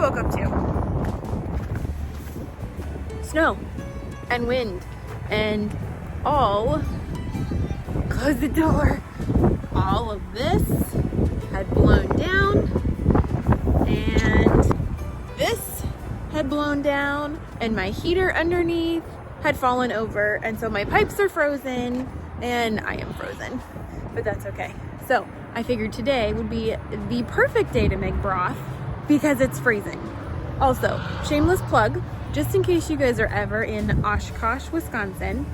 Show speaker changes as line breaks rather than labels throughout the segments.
woke up to? Snow and wind and all, close the door, all of this had blown down and this had blown down and my heater underneath had fallen over, and so my pipes are frozen and I am frozen, but that's okay. So I figured today would be the perfect day to make broth because it's freezing. Also, shameless plug, just in case you guys are ever in Oshkosh, Wisconsin,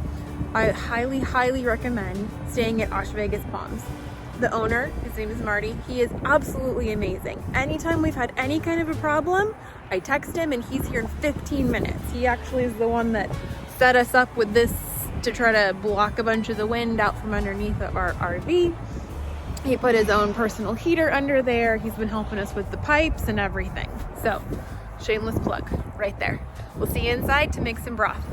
I highly recommend staying at Osh Vegas Palms. The owner, his name is Marty, he is absolutely amazing. Anytime we've had any kind of a problem, I text him and he's here in 15 minutes. He actually is the one that set us up with this to try to block a bunch of the wind out from underneath of our RV. He put his own personal heater under there. He's been helping us with the pipes and everything. So, shameless plug right there. We'll see you inside to make some broth.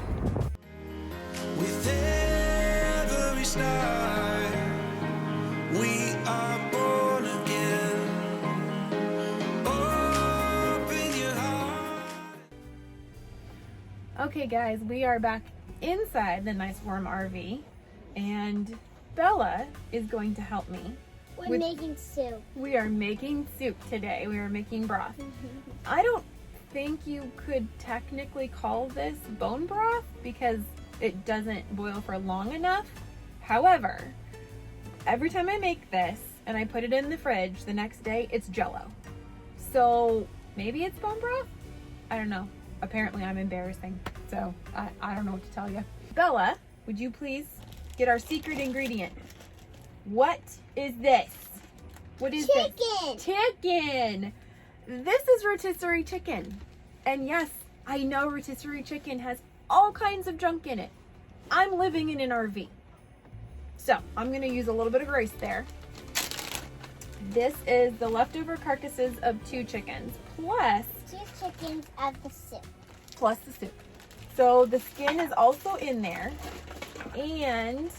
With every star, we are born again. Open your heart.
Okay guys, we are back inside the nice warm RV and Bella is going to help me.
We're making soup.
We are making soup today. We are making broth. I don't think you could technically call this bone broth because it doesn't boil for long enough. However, every time I make this and I put it in the fridge, the next day it's Jell-O. So maybe it's bone broth? I don't know. Apparently I'm embarrassing, so I don't know what to tell you. Bella, would you please get our secret ingredient? What is this? What is
Chicken.
this? Chicken! This is rotisserie chicken. And yes, I know rotisserie chicken has all kinds of junk in it. I'm living in an RV. So I'm gonna use a little bit of grace there. This is the leftover carcasses of 2 chickens, plus
2 chickens of the soup.
Plus the soup. So the skin is also in there, and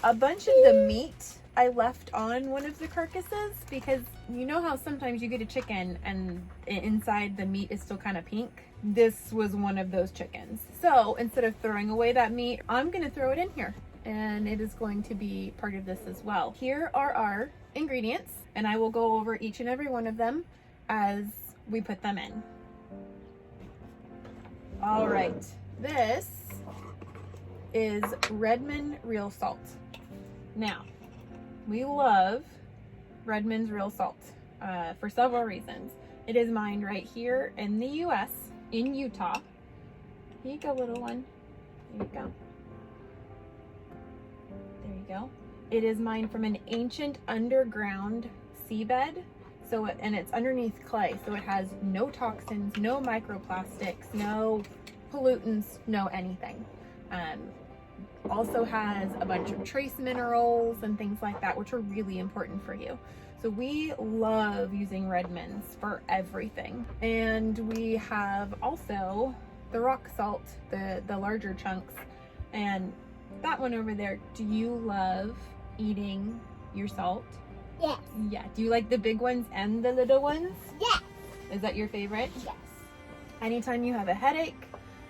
a bunch of the meat I left on one of the carcasses because you know how sometimes you get a chicken and inside the meat is still kind of pink? This was one of those chickens. So instead of throwing away that meat, I'm gonna throw it in here and it is going to be part of this as well. Here are our ingredients and I will go over each and every one of them as we put them in. All right, this is Redmond real salt. Now, we love Redmond's real salt for several reasons. It is mined right here in the US, in Utah. Here you go, little one. There you go. There you go. It is mined from an ancient underground seabed. So and it's underneath clay, so it has no toxins, no microplastics, no pollutants, no anything. Also has a bunch of trace minerals and things like that, which are really important for you. So we love using Redmonds for everything. And we have also the rock salt, the larger chunks. And that one over there, do you love eating your salt?
Yes.
Yeah. Do you like the big ones and the little ones?
Yes.
Is that your favorite?
Yes.
Anytime you have a headache,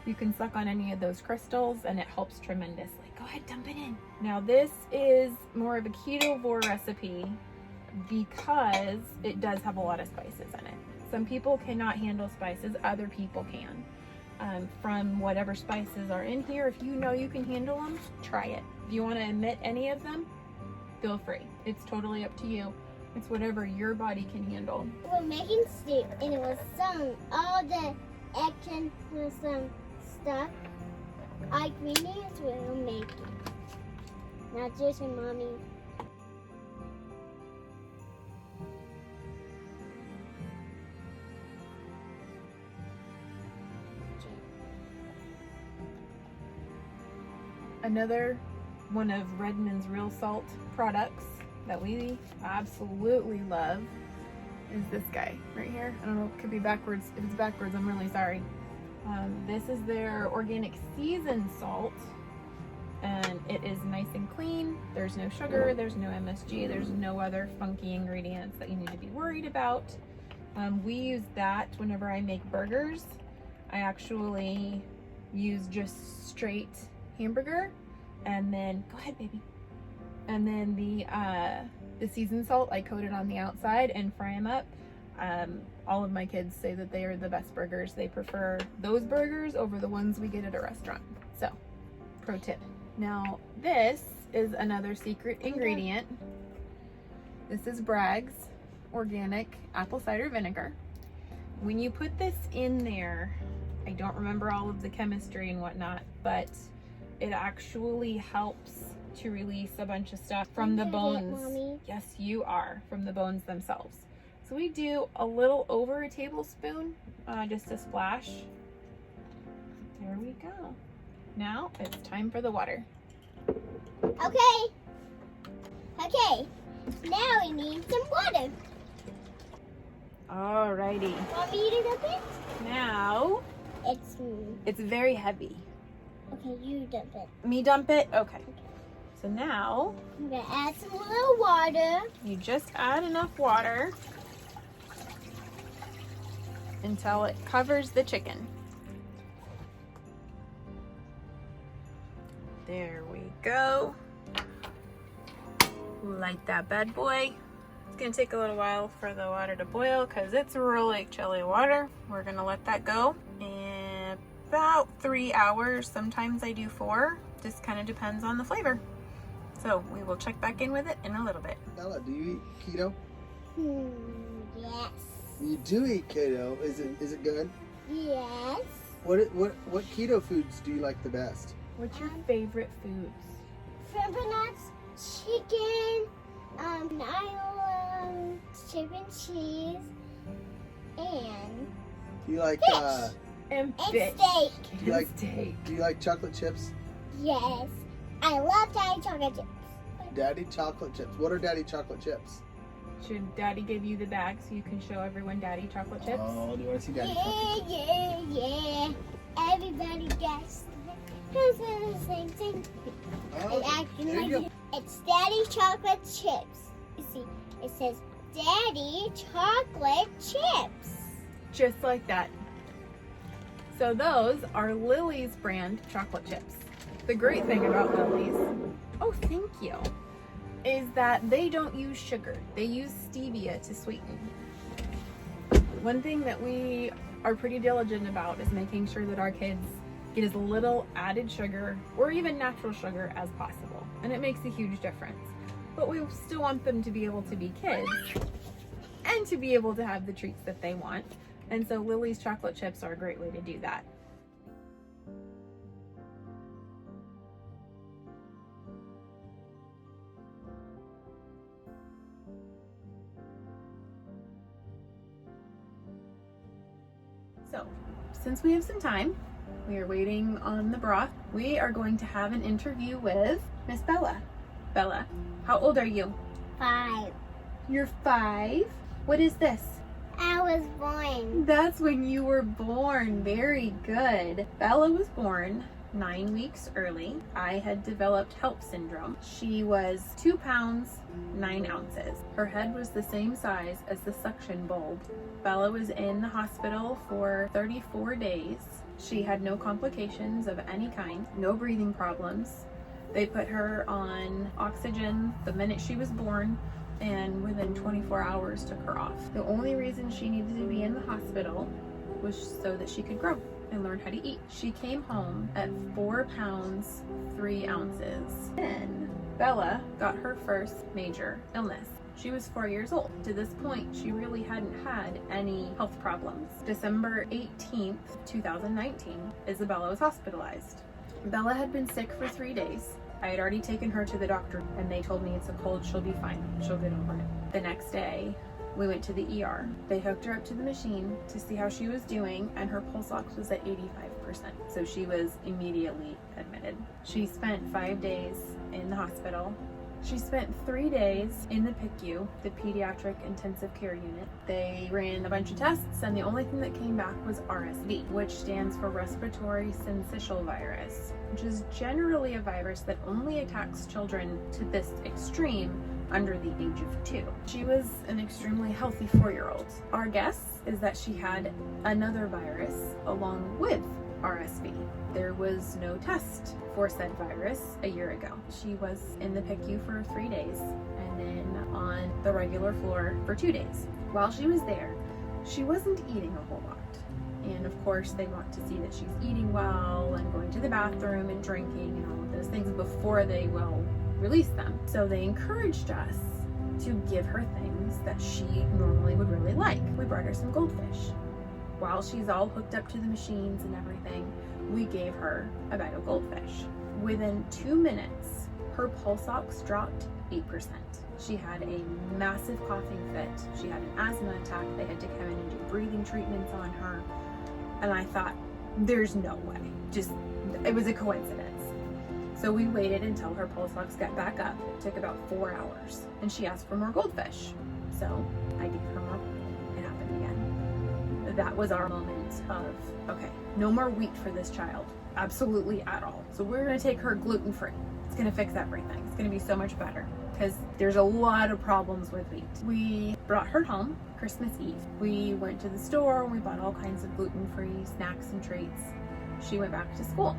you can suck on any of those crystals and it helps tremendously. Go ahead, dump it in. Now this is more of a ketovore recipe because it does have a lot of spices in it. Some people cannot handle spices, other people can. From whatever spices are in here, if you know you can handle them, try it. If you want to omit any of them, feel free. It's totally up to you. It's whatever your body can handle.
We're making soup and it was all the action with some stuff. Ingredients we're making. Now just your mommy.
Another one of Redmond's real salt products that we absolutely love is this guy right here. I don't know, it could be backwards. If it's backwards, I'm really sorry. This is their organic seasoned salt, and it is nice and clean. There's no sugar, there's no MSG, there's no other funky ingredients that you need to be worried about. We use that whenever I make burgers. I actually use just straight hamburger, and then go ahead, baby. And then the seasoned salt, I coat it on the outside and fry them up. All of my kids say that they are the best burgers. They prefer those burgers over the ones we get at a restaurant. So, pro tip. Now, this is another secret ingredient. This is Bragg's organic apple cider vinegar. When you put this in there, I don't remember all of the chemistry and whatnot, but it actually helps to release a bunch of stuff from the bones.
Mommy.
Yes, you are, from the bones themselves. So we do a little over a tablespoon, just a splash. There we go. Now it's time for the water.
Okay. Okay. Now we need some water.
Alrighty.
Want me to dump it?
Now it's very heavy.
Okay, you dump it.
Me dump it? Okay. So now
I'm gonna add some little water.
you just add enough water until it covers the chicken. There we go. Light that bad boy. It's gonna take a little while for the water to boil because it's really chilly water. We're gonna let that go in about 3 hours. Sometimes I do 4. Just kind of depends on the flavor. So we will check back in with it in a little bit.
Bella, do you eat keto?
Yes.
You do eat keto. Is it good?
Yes.
What keto foods do you like the best?
What's your favorite foods?
Shrimp and nuts, chicken, I love chicken cheese, and
Do you like
Fish.
And
steak.
Do you like
steak.
Do you like chocolate chips?
Yes. I love Daddy chocolate chips.
Daddy chocolate chips. What are Daddy chocolate chips?
Should Daddy give you the bag so you can show everyone Daddy chocolate chips?
Oh, do you want to see Daddy chocolate chips?
Yeah. Everybody gets the same thing.
Oh, there you go.
It's Daddy chocolate chips. You see, it says Daddy chocolate chips.
Just like that. So those are Lily's brand chocolate chips. The great thing about Lily's, oh thank you, is that they don't use sugar. They use stevia to sweeten. One thing that we are pretty diligent about is making sure that our kids get as little added sugar or even natural sugar as possible. And it makes a huge difference. But we still want them to be able to be kids and to be able to have the treats that they want. And so Lily's chocolate chips are a great way to do that. So, since we have some time, we are waiting on the broth. We are going to have an interview with Miss Bella. Bella, how old are you?
5.
You're 5? What is this?
I was born.
That's when you were born. Very good. Bella was born 9 weeks early. I had developed HELP syndrome. She was 2 pounds, 9 ounces. Her head was the same size as the suction bulb. Bella was in the hospital for 34 days. She had no complications of any kind, no breathing problems. They put her on oxygen the minute she was born, and within 24 hours took her off. The only reason she needed to be in the hospital was so that she could grow and learn how to eat. She came home at 4 pounds, 3 ounces. Then Bella got her first major illness. She was 4 years old. To this point, she really hadn't had any health problems. December 18th, 2019, Isabella was hospitalized. Bella had been sick for 3 days. I had already taken her to the doctor and they told me it's a cold, she'll be fine, she'll get over it. The next day, we went to the ER. They hooked her up to the machine to see how she was doing, and her pulse ox was at 85%. So she was immediately admitted. She spent 5 days in the hospital. She spent 3 days in the PICU, the Pediatric Intensive Care Unit. They ran a bunch of tests, and the only thing that came back was RSV, which stands for Respiratory Syncytial Virus, which is generally a virus that only attacks children to this extreme under the age of 2. She was an extremely healthy 4-year-old. Our guess is that she had another virus along with RSV. There was no test for said virus a year ago. She was in the PICU for 3 days and then on the regular floor for 2 days. While she was there, she wasn't eating a whole lot. And of course, they want to see that she's eating well and going to the bathroom and drinking and all of those things before they will release them. So they encouraged us to give her things that she normally would really like. We brought her some goldfish. While she's all hooked up to the machines and everything, we gave her a bag of goldfish. Within 2 minutes, her pulse ox dropped 8%. She had a massive coughing fit. She had an asthma attack. They had to come in and do breathing treatments on her. And I thought, there's no way. It was a coincidence. So we waited until her pulse ox got back up. It took about 4 hours. And she asked for more goldfish. So I gave her more. It happened again. That was our moment of, okay, no more wheat for this child. Absolutely at all. So we're gonna take her gluten-free. It's gonna fix everything. It's gonna be so much better because there's a lot of problems with wheat. We brought her home Christmas Eve. We went to the store and we bought all kinds of gluten-free snacks and treats. She went back to school,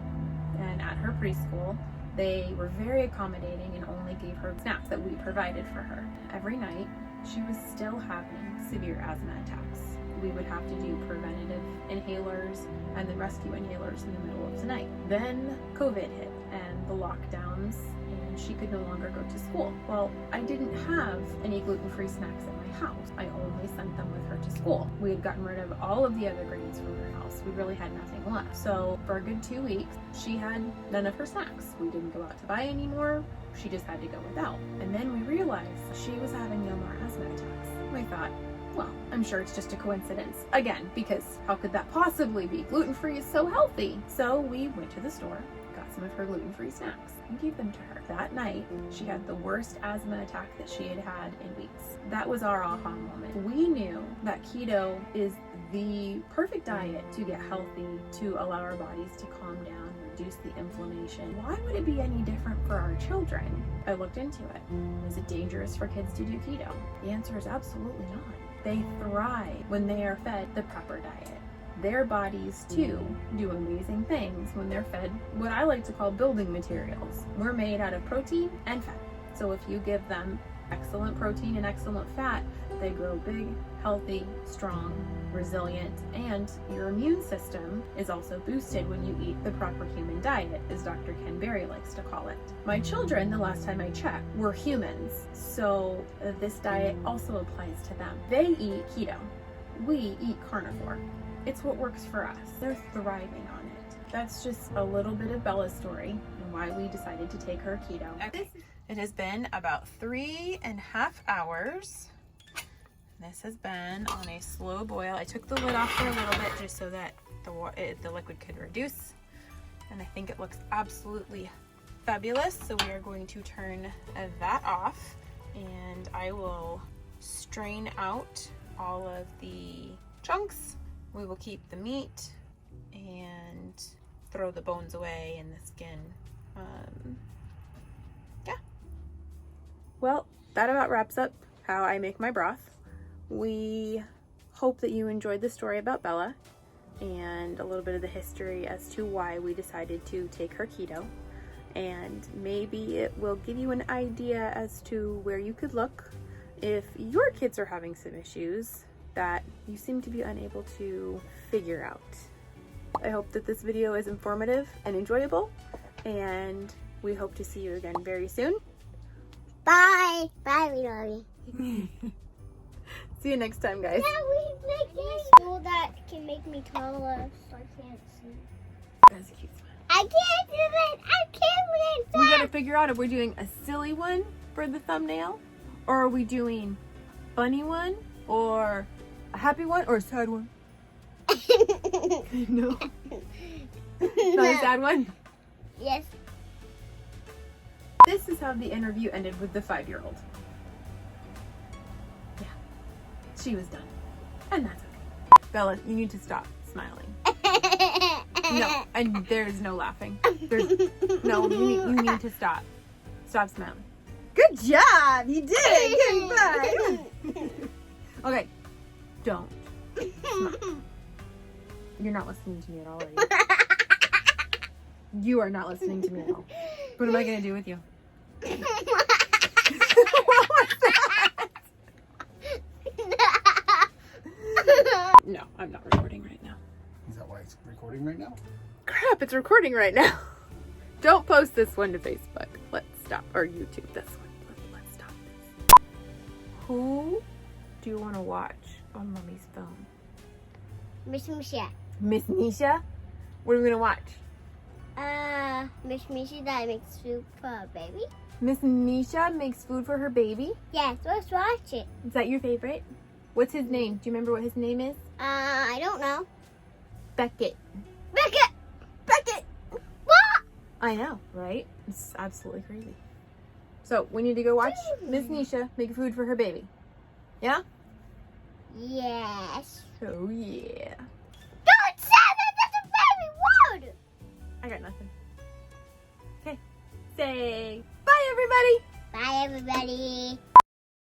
and at her preschool, they were very accommodating and only gave her snacks that we provided for her. Every night, she was still having severe asthma attacks. We would have to do preventative inhalers and then rescue inhalers in the middle of the night. Then COVID hit and the lockdowns, and she could no longer go to school. Well, I didn't have any gluten-free snacks at my house. I only sent them with her to school. We had gotten rid of all of the other grains from her house. We really had nothing left. So for a good 2 weeks, she had none of her snacks. We didn't go out to buy anymore. She just had to go without. And then we realized she was having no more asthma attacks. We thought, well, I'm sure it's just a coincidence. Again, because how could that possibly be? Gluten-free is so healthy. So we went to the store, got some of her gluten-free snacks, and gave them to her. That night, she had the worst asthma attack that she had had in weeks. That was our aha moment. We knew that keto is the perfect diet to get healthy, to allow our bodies to calm down, reduce the inflammation. Why would it be any different for our children? I looked into it. Is it dangerous for kids to do keto? The answer is absolutely not. They thrive when they are fed the proper diet. Their bodies too do amazing things when they're fed what I like to call building materials. We're made out of protein and fat. So if you give them excellent protein and excellent fat, they grow big, healthy, strong, resilient, and your immune system is also boosted when you eat the proper human diet, as Dr. Ken Berry likes to call it. My children, the last time I checked, were humans, so this diet also applies to them. They eat keto. We eat carnivore. It's what works for us. They're thriving on it. That's just a little bit of Bella's story and why we decided to take her keto. It has been about 3.5 hours. This has been on a slow boil. I took the lid off for a little bit just so that the liquid could reduce. And I think it looks absolutely fabulous. So we are going to turn that off, and I will strain out all of the chunks. We will keep the meat and throw the bones away and the skin. Yeah. Well, that about wraps up how I make my broth. We hope that you enjoyed the story about Bella and a little bit of the history as to why we decided to take her keto. And maybe it will give you an idea as to where you could look if your kids are having some issues that you seem to be unable to figure out. I hope that this video is informative and enjoyable, and we hope to see you again very soon.
Bye. Bye, we love you.
See you next time, guys.
Yeah, we make a stool that can make me taller so I can't see.
That's a cute smile.
I can't do it. I can't do
We
it.
gotta figure out if we're doing a silly one for the thumbnail, or are we doing funny one, or a happy one, or a sad one? No. Not a sad one?
Yes.
This is how the interview ended with the 5-year-old. Yeah. She was done. And that's okay. Bella, you need to stop smiling. No, and there's no laughing. No, you need to stop. Stop smiling. Good Good job. You did it. Good. Okay. Don't. Come on. You're not listening to me at all, are you? You are not listening to me at all. What am I going to do with you? What was that? No, I'm not recording right now.
Is that why it's recording right now?
Crap, it's recording right now. Don't post this one to Facebook. Let's stop. Or YouTube this one. Let's stop this. Who do you want to watch on Mommy's phone?
Miss Misha.
Miss Nisha? What are we going to watch?
Miss Misha that makes food for a baby.
Miss Nisha makes food for her baby.
Yes, let's watch it.
Is that your favorite? What's his name? Do you remember what his name is?
I don't know.
Beckett.
Beckett!
Beckett!
What?
I know, right? It's absolutely crazy. So, we need to go watch Miss Nisha make food for her baby. Yeah?
Yes.
Oh, yeah.
Don't say that! That's a baby word!
I got nothing. Okay. Say bye, everybody!
Bye, everybody.